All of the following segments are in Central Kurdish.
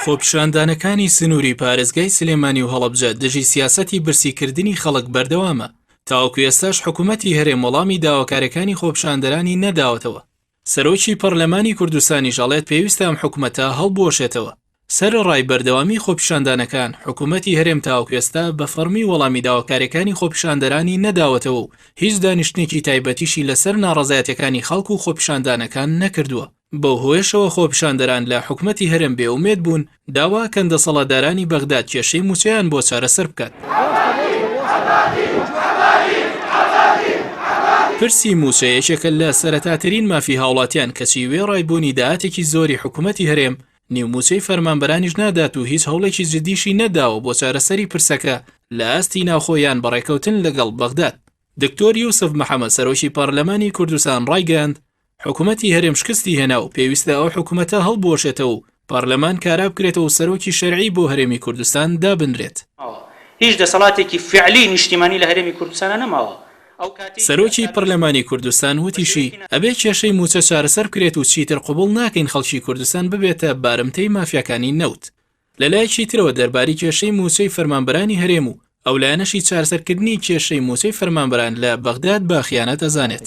خۆپیشاندانەکانی سنووری پارێزگای سلێمانی و هەڵەبجە دژی سیاسەتی برسیکردنی خەڵک بەردەوامە. تاوەکو ئێستاش حکوومەتی هەرێم وەڵامی داواکاریەکانی خۆپیشاندەرانی نەداوەتەوە. سەرۆکی پەرلەمانی کوردستانی ژەڵێت پێویستە ئەم حکوومەتە هەڵبوەشێتەوە. سەرڕای بەردەوامی خۆپیشاندانەکان حکوومەتی هەرێم تاوەکو ئێستا بە فەرمی وەڵامی داواکاریەکانی خۆپیشاندەرانی نەداوەتەوە و هیچ دانیشتێکی تایبەتیشی لەسەر ناڕەزایەتەکانی خەڵک و خۆپیشاندانەکان نەکردووە. بەو هۆیشەوە خۆپیشاندەران لە حکوومەتی هەرێم بێئومێد بوون داوا کەندەسەڵاتدارانی بەغداد کێشەی موچەیان بۆ چارەسەر بکات. پرسی موچە یەکێکە لە سەرەتاترین مافی هاوڵاتیان کەچی وێ ڕایبوونی داهاتێکی زۆری حکوومەتی هەرێم نیوموچەی فەرمانبەرانیش نادات و هیچ هەوڵێکی جدیشی نەداوە بۆ چارەسەری پرسەکە لە ئاستی ناوخۆیان بەڕێکەوتن لەگەڵ بەغداد. دکتۆر یوسف محەممەد سەرۆکی پەرلەمانی کوردستان ڕایگەاند حکوومەتی هەرێم شکستی هێنا و پێویستە ئەو حکوومەتە هەڵبوەشێتەوە و پەرلەمان کارا بکرێتەوە و سەرۆکی شەرعی بۆ هەرێمی کوردستان دابنرێت. هیچ دەسەڵاتێکی فعلی نیشتیمانی لە هەرێمی کوردستانە نەماوە. سەرۆکی پەرلەمانی کوردستان وتیشی ئەبێ کێشەی موچە چارەسەر بکرێت و چیتر قبول ناکەین خەڵکی کوردستان ببێتە بارمتەی مافیاکانی نەوت. لەلایەکی ترەوە دەرباری کێشەی موچەی فەرمانبەرانی هەرێم و ئەولایەنەشی چارەسەرکردنی کێشەی موچەی فەرمانبەران لە بەغداد بە خیانەت ئەزانێت.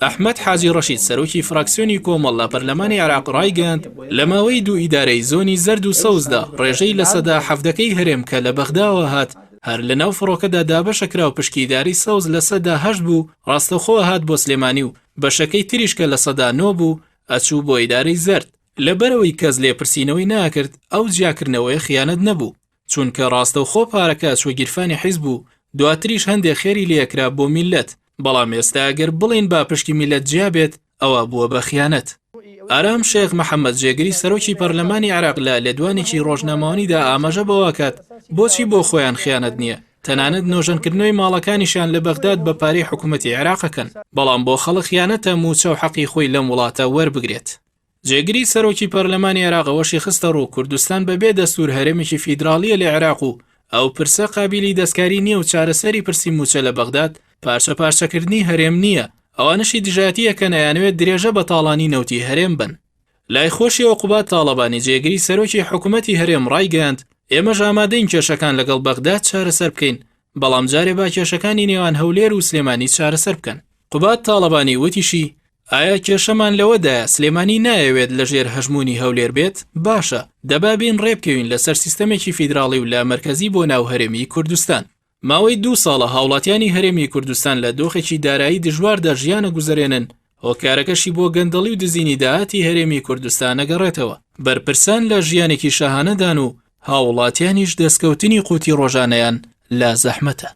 ئەحمەد حاجی ڕەشید سەرۆکی فراکسیۆنی کۆمەڵ لە پەرلەمانی عێراق ڕایگەاند لە ماوەی دوو ئیدارەی زۆنی زەرد و سەوزدا ڕێژەی لە سەدا حەڤدەکەی هەرێم کە لە بەغداوە هات هەر لە ناو فڕۆکەدا دابەشەکرا و پشکیداری سەوز لە سەدا هەشت بوو ڕاستەوخۆ هات بۆ سلێمانی و بەشەکەی تریشکە لە سەدا نۆ بوو ئەچوو بۆ ئیدارەی زەرد. لەبەرەوەی کەس لێپرسینەوەی ناکرد ئەو جیاکردنەوەی خیانەت نەبوو چونکە ڕاستەوخۆ پارەکە چوە گیرفانی حیزب بوو دواتریش هەندێک خێری لێکرا بۆ میلەت بەڵام ئێستا ئەگەر بڵین با پشکی میلەت جیابێت ئەوە بووە بە خیانەت. ئارام شێخ محەممەد جێگری سەرۆکی پەرلەمانی عێراق لە لێدوانێکی ڕۆژنامەوانیدا ئاماژە بەواکات بۆچی بۆ خۆیان خیانەت نییە تەنانەت نۆژەنکردنەوەی ماڵەکانیشان لە بەغداد بە پارەی حکوومەتی عێراقەکەن بەڵام بۆ خەڵک خیانەتە موچە و حەقی خۆی لەم وڵاتە وەربگرێت. جێگری سەرۆکی پەرلەمانی عێراقەوەشی خستە ڕوو کوردستان بەبێ دەستور هەرێمێکی فیدراڵیە لە عێراق و ئەو پرسە قابلی دەستکاری نییە و چارەسەری پرسی موچە لە بەغداد پارچە پارچەکردنی هەرێم نییە ئەوانشی دژایەتیە کە نەیانوێت درێژە بە تاڵانی نەوتی هەرێم بن. لای خۆشی عقوبات تاڵەبانی جێگری سەرۆکی حکوومەتی هەرێم ڕایگەاند ئێمەش ئامادەین کێشەکان لەگەڵ بەغداد چارەسەر بکەین بەڵام جارێ با کێشەکانی نێوان هەولێر و سلێمانی چارەسەر بکەن. عقوبات تاڵەبانی وتیشی ئایا کێشەمان لەوەدایە سلێمانی نایەوێت لەژێر هەژمونی هەولێر بێت؟ باشە دەبابین ڕێبکەوین لەسەر سیستەمێکی فیدراڵی و لە مەرکەزی بۆ ناو هەرێمی کوردستان. ماوەی 2 ساڵە هاوڵاتیانی هەرێمی کوردستان لە دۆخێکی دارایی دژواردا ژیانە گوزەرێنن هۆکارەکەشی بۆ گەندەڵی و دزینی داهاتی هەرێمی کوردستان نەگەڕێتەوە. بەرپرسان لە ژیانێکی شاهانەدان و هاوڵاتیانیش دەستکەوتنی قوتی ڕۆژانەیان لا زەحمەتە.